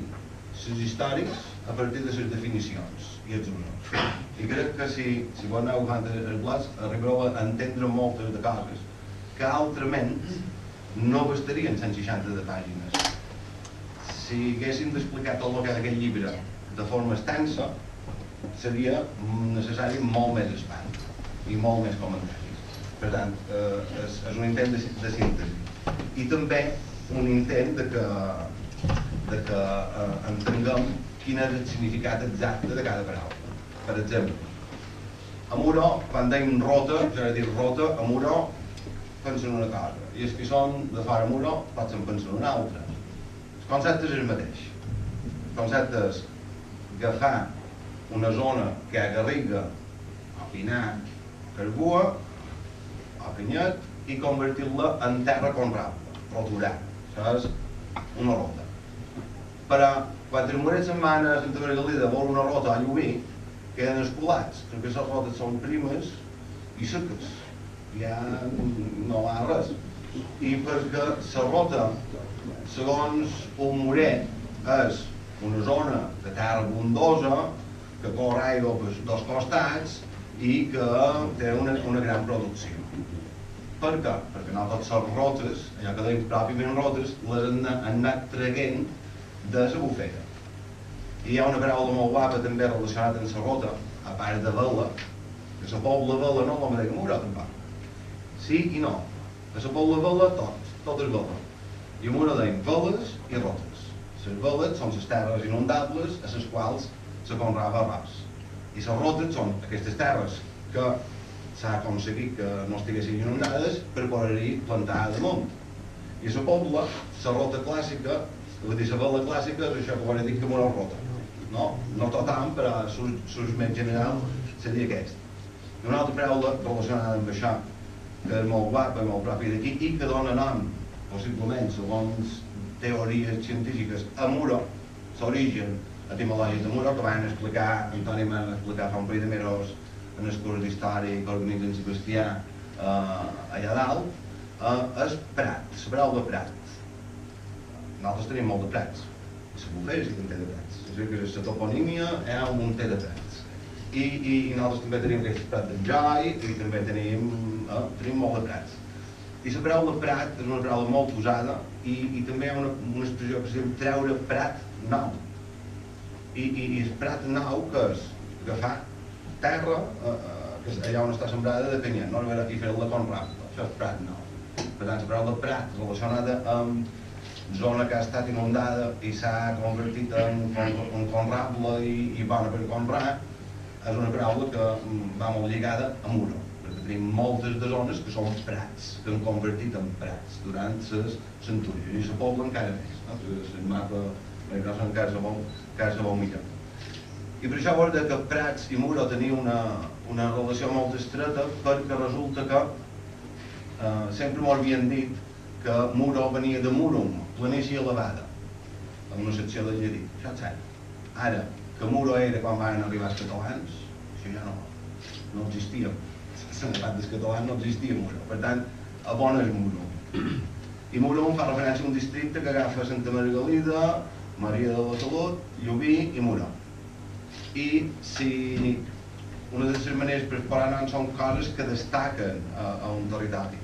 les històries a partir de les definicions i els usos. I crec que si vos aneu agafant els blocs arribareu a entendre moltes de coses que altrament no bastarien 160 de pàgines. Si haguéssim d'explicar tot el que és aquest llibre de forma extensa, seria necessari molt més espai i molt més comentaris. Per tant, és un intent de síntesi. I també un intent de que entenguem quin és el significat exacte de cada paraula. Per exemple, a Muro, quan dèiem rota, jo he dit rota, a Muro pensen una cosa, i els que són de fora a Muro potser en pensen una altra. El concepte és el mateix. El concepte és agafar una zona que hi ha garriga, o pinar, carbua, o pinyet, i convertir-la en terra conrable, roturar. Això és una rota. Però, quan el Moret se'n va a Santa Margalida a veure una rota a Llubí, queden escolats, perquè les rotes són primes i seques. Ja no va res. I perquè la rota, segons un Moret, és una zona de terra abundosa, que corre aigua per dos costats i que té una gran producció. Per què? Perquè no totes les rotes, allò que deim pròpiament rotes, les han anat traient de la bufera. I hi ha una paraula molt guapa també relacionada amb la rota, a part de vela, que la pobla vela no la deia Muro tampoc. Sí i no. A la pobla vela tot és vela. I a Muro deim veles i rotes. Les veles són les terres inundables a les quals se conrava arròs. I les rotes són aquestes terres que s'ha aconseguit que no estiguessin inundades per poder-hi plantar damunt. I la pobla, la rota clàssica, vull dir, la vela clàssica és això que volia dir que una rota. No tothom, però l'ús més general seria aquest. I una altra paraula relacionada amb això, que és molt guapa, molt pròpia d'aquí, i que dona nom, possiblement, segons teories científiques, a Muro, l'origen etimològic de Muro, que van explicar, Antoni va explicar fa un parell de mesos en el curs d'història que organitza en Sebastià allà dalt, és prat, la paraula prat. Nosaltres tenim molt de prats, i la Bufera sí que en té de prats, és a dir, que la toponímia hi ha un munter de prats. I nosaltres també tenim aquest prat d'enjoi, i també tenim molt de prats. I la paraula prat és una paraula molt usada, i també hi ha una expressió que es diu treure prat nou. I el prat nou que és agafar terra, que és allà on està sembrada de canyet, no? I fer-la conrable, això és prat nou. Per tant, la paraula prat relacionada amb zona que ha estat inundada i s'ha convertit en conrable i bona per conrear, és una paraula que va molt lligada a Muro, perquè tenim moltes de zones que són prats, que han convertit en prats durant les centúries, i la pobla encara més, no? El mapa encara se vol millor. I per això vol dir que Prats i Muro tenien una relació molt estreta, perquè resulta que sempre m'ho havien dit que Muro venia de Murum, planícia elevada, en una secció del llatí. Això és cert. Ara, que Muro era quan van arribar els catalans, això ja no existia. Sense part dels catalans no existia Muro. Per tant, a on és Murum? I Murum fa referència a un districte que agafa Santa Margalida, Maria de la Salut, Llubí i Muro. I si una de les maneres per posar noms són coses que destaquen a un territori.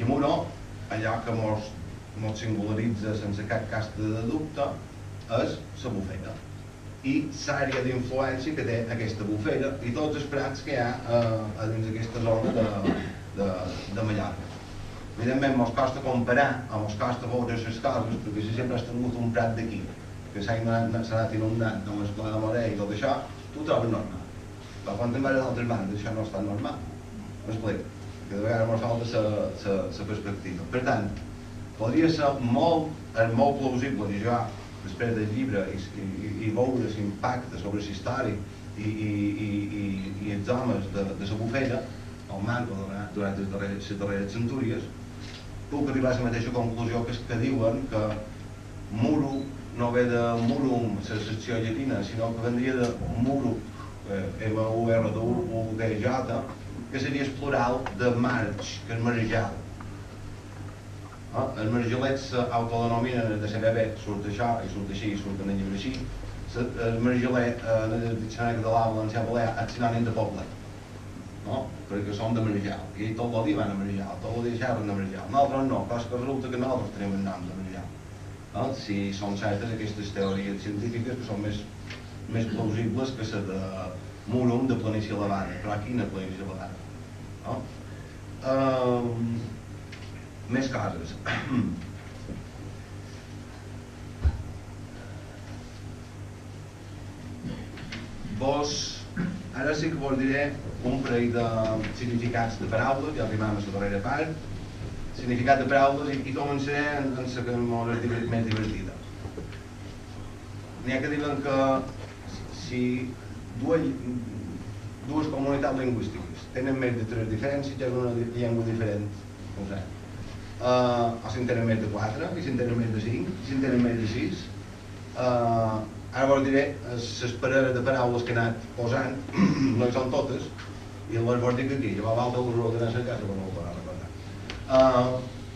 I Muro, allò que ens singularitza sense cap casta de dubte, és la Bufera i l'àrea d'influència que té aquesta Bufera i tots els prats que hi ha dins d'aquesta zona de Mallorca. Evidentment, ens costa comparar, ens costa veure les coses, perquè si sempre has tingut un prat d'aquí, que s'ha anat inundant amb el Pla de Morell i tot això, tu ho trobes normal. Però quan te'n vas a d'altres bandes, això no està normal. M'explico, que de vegades ens falta la perspectiva. Per tant, podria ser molt plausible, i jo, després del llibre, i veure l'impacte sobre la història i els homes de la Bufera, el manco durant les darreres centúries, puc arribar a la mateixa conclusió que és que diuen que Muro no ve de Murum, la secció llatina, sinó que vendria de Muruk, M-U-R-D-J, que seria el plural de marge, que és marejal. Els marjalets s'autodenominen de CBB, surt això, i surt així, i surt en el llibre així. El marjalet, en el diccionari català valencià balear, és sinònim de poblet, perquè som de marejal, i tot el dia van a marejal, tot el dia xerren de marejal. Nosaltres no, però és que resulta que nosaltres tenim el nom de marejal. Si són certes aquestes teories científiques que són més plausibles que la de Murum de planícia elevada, però quina planícia elevada? Més coses. Ara sí que vos diré un parell de significats de paraules, ja arribem a la darrera part. Significat de paraules i començaré en la que és més divertida. N'hi ha que diuen que si dues comunitats lingüístiques tenen més de 3 diferències, ja és una llengua diferent. O si en tenen més de 4, i si en tenen més de 5, i si en tenen més de 6. Ara vos diré les parelles de paraules que he anat posant, no hi són totes, i les vos dic aquí, jo l'altre us ho tenen a casa, però no ho podrà recordar.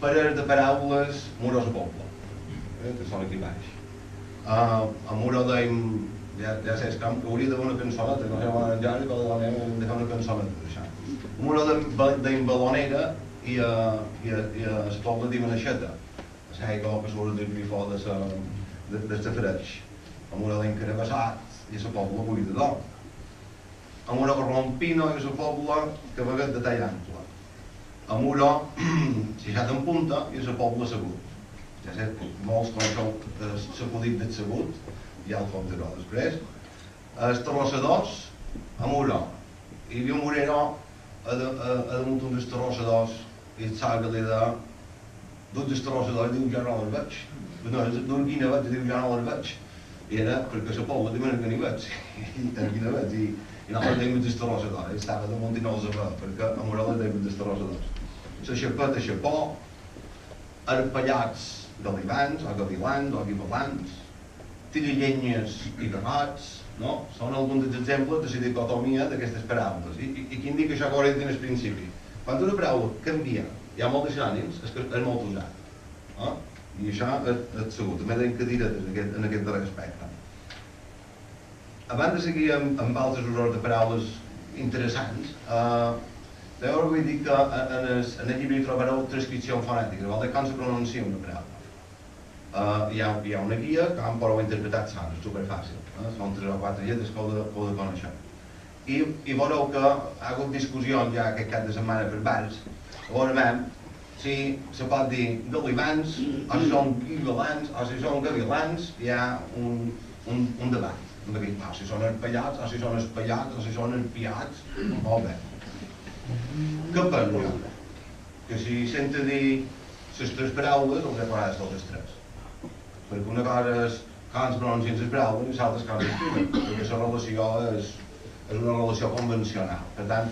Parelles de paraules Muro a poble, que són aquí baix. A Muro dèiem, ja sé, és que hauria d'haver una cançoneta, no sé on en Jordi, però hem de fer una cançoneta d'això. A Muro dèiem balonera i a la poble diuen aixeta, l'aigua que surt del grifó de freix. A Muro dèiem carabassat i a la poble buidador. A Muro rompino i a la poble cabaguet de tall ample. A Muro, xixat en punta i a la poble segut. Ja sé, molts coneixeu sacudit del segut, ja el contaré després. els terrossadors a Moró. Hi havia un morero damunt un dels terrossadors i el salga-li d'un dels terrossadors diu jo no les veig. No, d'un guinevet diu jo no les veig. I era perquè la pobla diuen que n'hi veig. I el guinevet i nosaltres dèiem els terrossadors. Estava damunt i no els veig perquè a Moró les dèiem els terrossadors. La xapeta xapó, arpellats galivans o gavilans o guivalans, tirillenyes i garrots, no? Són alguns dels exemples de la dicotomia d'aquestes paraules. I qui indica això correcte en el principi? Quan una paraula canvia, hi ha molts sinònims, és que és molt usat. No? I això és segur, també tenim que dir en aquest darrer aspecte. Abans de seguir amb altres usos de paraules interessants, també us vull dir que en el llibre hi trobareu transcripció fonètica, vol dir com se pronuncia una paraula. Hi ha una guia que em podeu interpretar sols, és superfàcil. Són 3 o 4 lletres que heu de conèixer. I veureu que ha hagut discussions ja aquest cap de setmana per bars, veurem si se pot dir galivans, o si són guivalans, o si són gavilans, hi ha un debat. Si són arpellats, o si són espellats, o si són arpiats, molt bé. Què penso? Que si sento dir les 3 paraules, els he parlat totes 3. Perquè una cosa és com es pronuncien les paraules i l'altra és com s'escriuen, perquè la relació és una relació convencional. Per tant,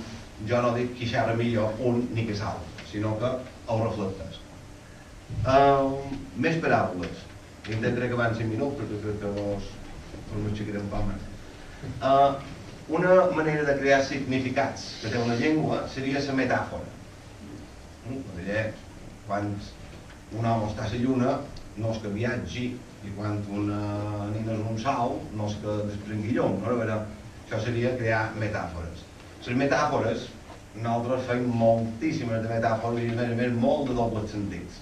jo no dic qui xerra millor un ni que l'altre, sinó que ho reflecteix. Més paraules. Intentaré acabar en 5 minuts perquè crec que vos m'aixecaré un poc més. Una manera de crear significats que té una llengua seria la metàfora. Quan un home està a la lluna no és que viatgi i quan una nina és un salt no és que desprengui llum. Això seria crear metàfores. Les metàfores, nosaltres fem moltíssimes de metàfores i a més molt de dobles sentits.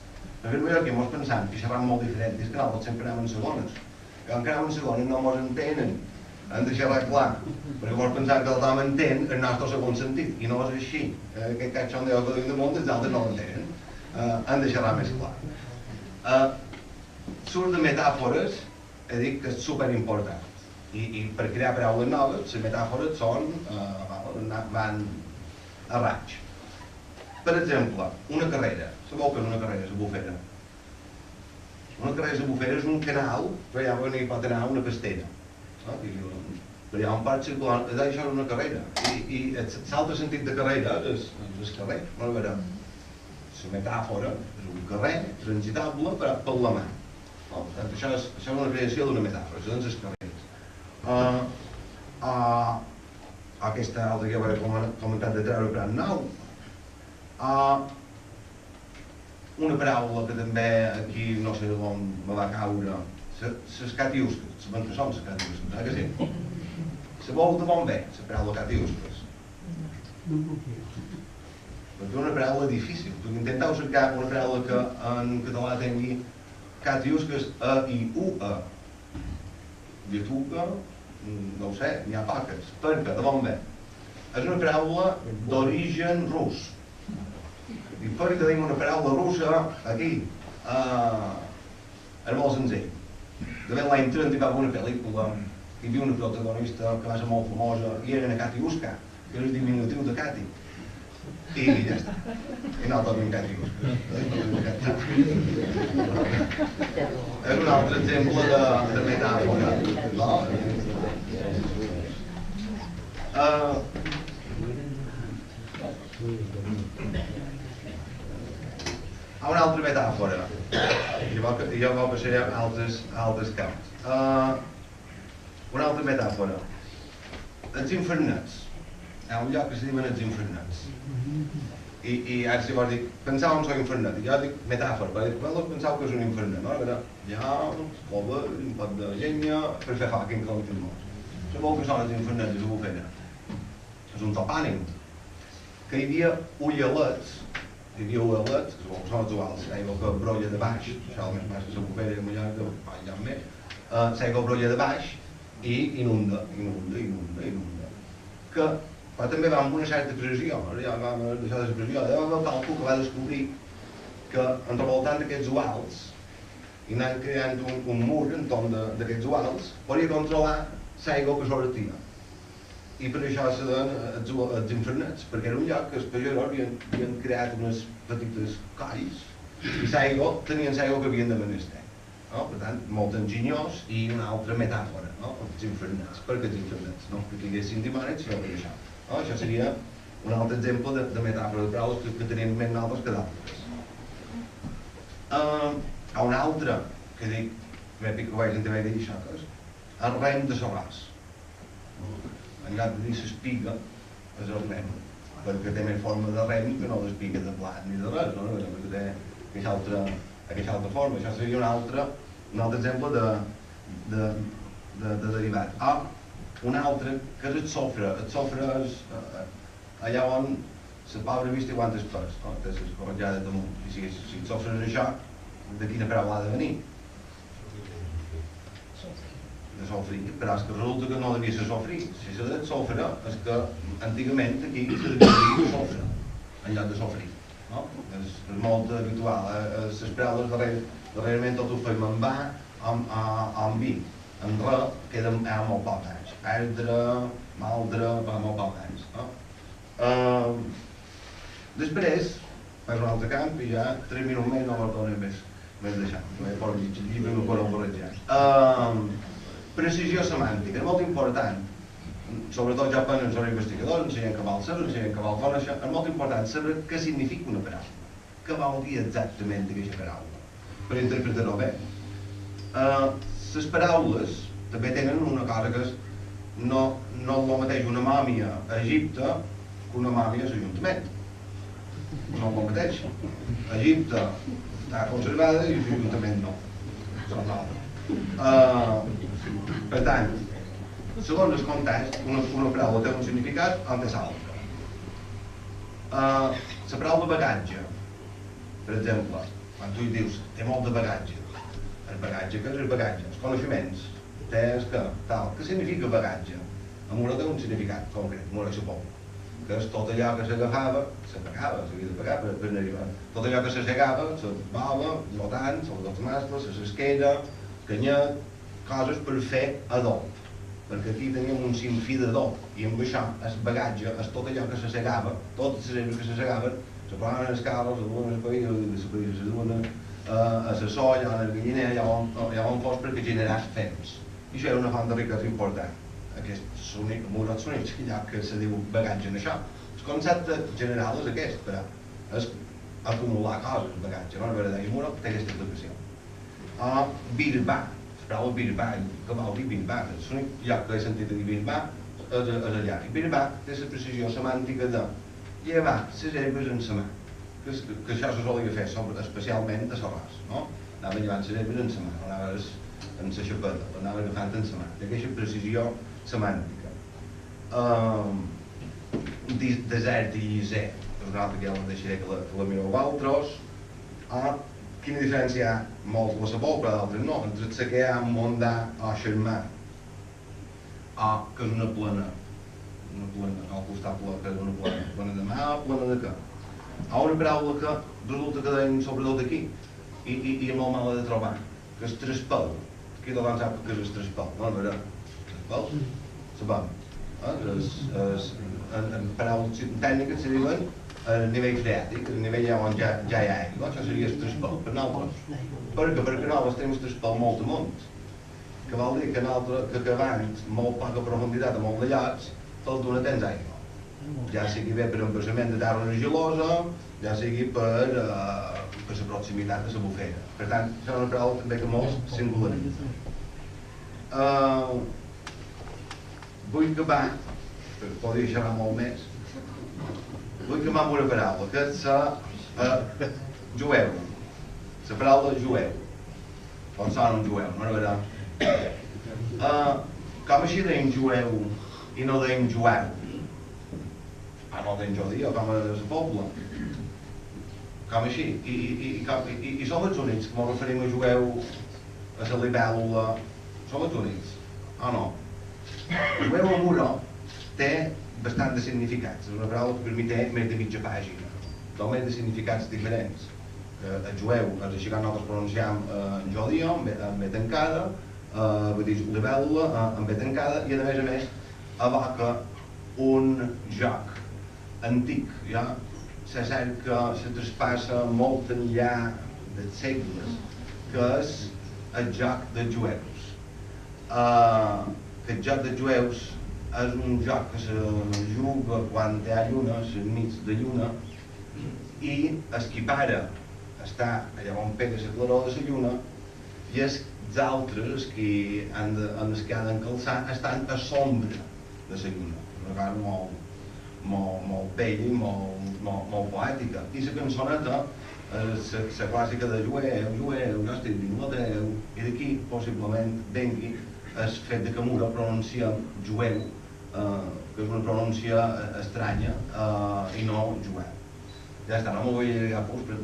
En fet, que ens pensam que xerram molt diferent, és que nosaltres sempre anem en segones. Quan anem en segones no ens entenen, hem de xerrar clar, perquè ens pensam que tothom entén el nostre segon sentit, i no és així. Aquest cachondeo que diuen damunt, els altres no l'entenen. Hem de xerrar més clar. Surt de metàfores, he dit que és superimportant. I per crear paraules noves, les metàfores van a raig. Per exemple, una carrera. Sabeu que és una carrera, la bufera? Una carrera de bufera és un canal, però allà hi pot anar una pastera. Però hi ha un parc circular, això és una carrera. I l'altre sentit de carrera és el carrer. La metàfora és un carrer transitable per la mà. Això és una creació d'una metàfora, són les carreres. Aquesta altra que ja he comentat de treure per nou. Una paraula que també aquí no sé on me va caure, les catiusques, sabem que són les catiusques, que sí? Sabeu de on ve, la paraula catiusques? Perquè és una paraula difícil, perquè intenteu cercar una paraula que en català tingui catiusques A i U, A. Lletuca, no ho sé, n'hi ha poques. Per què? De on ve? És una paraula d'origen rus. I per què tenim una paraula russa aquí? És molt senzill. De fet, l'any 30 hi va haver una pel·lícula, hi havia una protagonista que va ser molt famosa, i era una Katiuska, que era el diminutiu de Cati. I ja està. I no tot en Katiuska. És un altre exemple de metàfora. Una altra metàfora. Jo vol que serem altres camps. Una altra metàfora. Els infernets. Hi ha un lloc que se diuen els infernets. I ara si vols dir, pensàvem que és un infernet. Jo dic metàfora, perquè quan penseu que és un infernet, no? Hi ha un pot de llenya per fer foc en calent molt. Sabeu que són els infernets de la bufera? És un topònim. Que hi havia ullelets, que són els uals, l'aigua que brolla de baix, això més massa la bufera i allà hi ha més, l'aigua brolla de baix i inunda. Però també va amb una certa pressió, ja vam deixar de pressió, hi va haver càlcul que va descobrir que entre voltant d'aquests uals i anant creant un mur entorn d'aquests uals podia controlar l'aigua que sortia. I per això se deien els infernets, perquè era un lloc que els pagesos havien creat unes petites colls i l'aigua tenien l'aigua que havien de menester. No? Per tant, molt enginyós i una altra metàfora, no? Els infernets. Per què els infernets? No que tinguessin dimonis, sinó per això. No? Això seria un altre exemple de metàfora de paraules que tenim més noves que d'altres. Un altre que dic, m'èpic que vaig també dir això, que és el rem de l'arròs. En lloc de dir l'espiga, és el rem, perquè té més forma de rem que no l'espiga de plat ni de res, no? Perquè té aquesta altra forma. Això seria un altre exemple de derivat. Un altre, que és el sofre. El sofre és allà on la pobra vista aguanta el pes, no? Té les corretjades damunt. I si el sofre és això, de quina paraula ha de venir? De sofrir, però és que resulta que no devia ser sofrir. Si s'ha de sofre, és que antigament aquí se devia dir sofre, en lloc de sofrir. No? És molt habitual. Les paraules darrerament tot ho fem en va, en vi. En re queda molt poc anys. Perdre, maldre, fa molt poc anys. No? Després, fas un altre camp i ja 3 minuts més no me'l donen més deixant. No poden llegir el llibre i no poden barrejar. Precisió semàntica, és molt important. Sobretot ja aprenen sobre investigadors, ensenyen que val saber, ensenyen que val conèixer. És molt important saber què significa una paraula. Què vol dir exactament aquesta paraula, per interpretar-ho bé. Les paraules també tenen una cosa que és no el mateix una mòmia a Egipte que una mòmia a l'Ajuntament. No el mateix. A Egipte està conservada i l'Ajuntament no. Són noves. Per tant, segons el context, una paraula té un significat on té l'altre. La paraula bagatge, per exemple, quan tu hi dius té molt de bagatge, el bagatge, què és el bagatge? Els coneixements, què significa bagatge? En una té un significat concret, molt suposo, que és tot allò que s'agafava, s'havia de pagar per arribar, tot allò que s'assegava, la bola, els votants, els mascles, la sesquera, canyet, coses per fer adob, perquè aquí teníem un sinfí d'adob, i amb això el bagatge és tot allò que s'assegava, totes les herbes que s'assegaven, se posaven les carros, se duen les païres, se duen a la soia, a la galliner, allà on fos perquè generàs fems. I això era una font de riquesa important. Aquest sonic, amb uns sonics, allò que se diu bagatge en això. El concepte general és aquest, però és acumular coses, bagatge, no? La veritat, i Muro té aquesta explicació. Birbà, la paraula birbà, què vol dir birbà? L'únic lloc que he sentit a dir birbà és allà. I birbà té la precisió semàntica de llevar les herbes en la mà, que això se solia fer especialment a l'arròs, no? Anava llevant les herbes en la mà, no anaves en la xapeta, anava agafant en la mà. Té aquesta precisió semàntica. Desert i lliser, és una altra que ja la deixaré que la mireu vosaltres. Quina diferència hi ha? Molts la sabeu, però d'altres no, entre el sequer, mondà o xermà, que és una plana, al costat que és una plana de mà o plana de què? Una paraula que resulta que deien sobretot aquí, i molt mala de trobar, que és trespel. Qui tothom sap que és el trespel, no? No era trespel? Sabem. En paraules tècniques se diuen a nivell freàtic, a nivell on ja hi ha aigua, això seria el trespel per nosaltres. Perquè nosaltres tenim el trespel molt amunt, que vol dir que abans, molt poca profunditat a molt de llocs, tot d'una tens aigua. Ja sigui bé per embassament de terra gelosa, ja sigui per la proximitat de la bufera. Per tant, això és una paraula també que molts singularitza. Vull acabar, perquè podria xerrar molt més, vull acabar amb una paraula, que és la jueu. La paraula jueu. Com sona un jueu, no és veritat? Com així deim jueu i no deim jueu? No deim judío, com a la poble. Com així? I som els únics que ens referim a jueu, a la libèl·lula. Som els únics, o no? Jueu a Muro té bastant de significats. És una paraula que per mi té més de mitja pàgina. Només de significats diferents. El jueu és així que nosaltres pronunciam en jodío, amb B tancada, vull dir, la vèlula en bé tancada i a més evoca un joc antic, ja se cerca, se traspassa molt enllà dels segles, que és el joc dels jueus. El joc dels jueus és un joc que se juga quan hi ha lluna, a nits de lluna, i esquipara està allà on pega la claror de la lluna i els altres que han d'encalçar estan a sombra de la lluna. Una cosa molt bella i molt poètica. I la cançoneta és la clàssica de jueu, jo estic dins la Déu, i d'aquí possiblement vengui el fet que Muro pronunciem jueu, que és una pronúncia estranya i no jueu. Ja està, no m'ho vull allargar perquè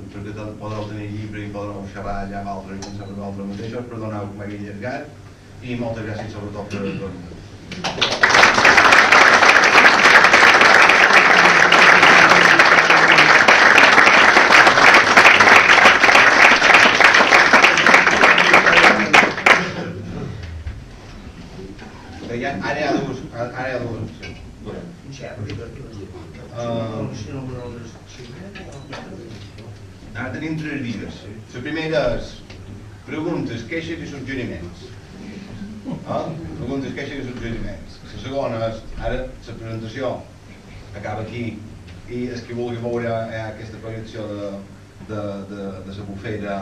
podreu tenir llibre i podreu xerrar allà amb altres i pensar per vosaltres mateixos, perdoneu que m'hagi allargat i moltes gràcies sobretot per venir. Ara hi ha dues. Ara tenim 3 vides. La primera és preguntes, queixes i suggeriments. Preguntes, queixes i suggeriments. La segona és, ara la presentació acaba aquí i el que vulgui veure hi ha aquesta projecció de la bufera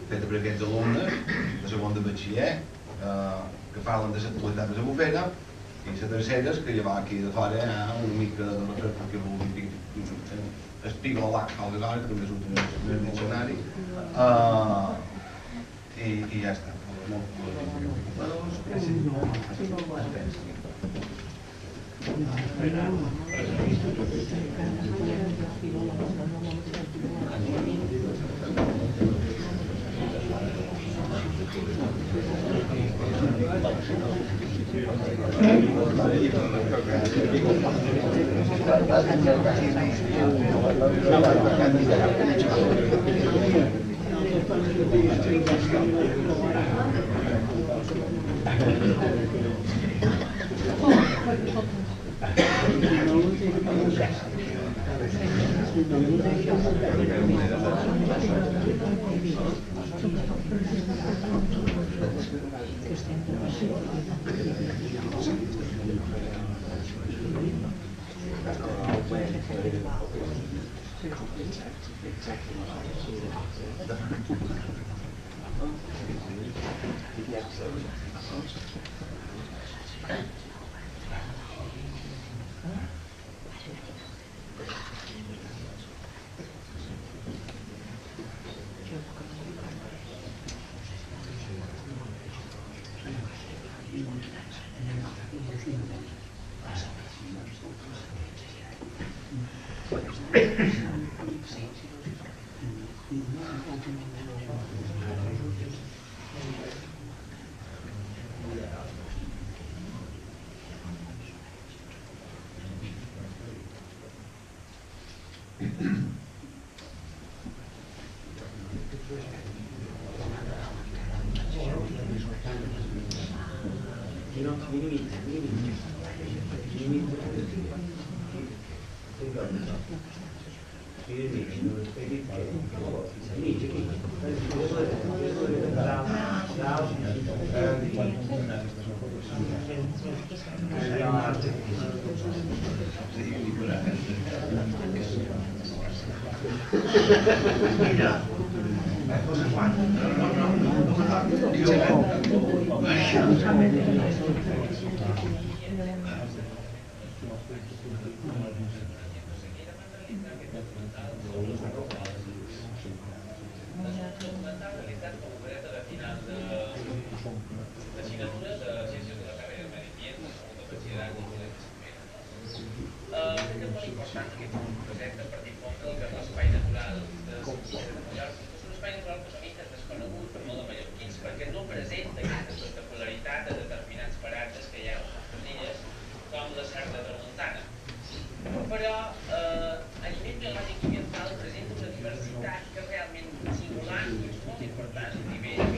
feta per aquests alumnes de segon de batxiller que parlen de l'actualitat de la bufera, i la tercera és que ja va aquí de fora una mica de refresc perquè vulgui espigolar qualque cosa, que també és un diccionari, i ja està. Però a nivell biològic i ambiental presenta una diversitat que és realment singular i és molt important a nivell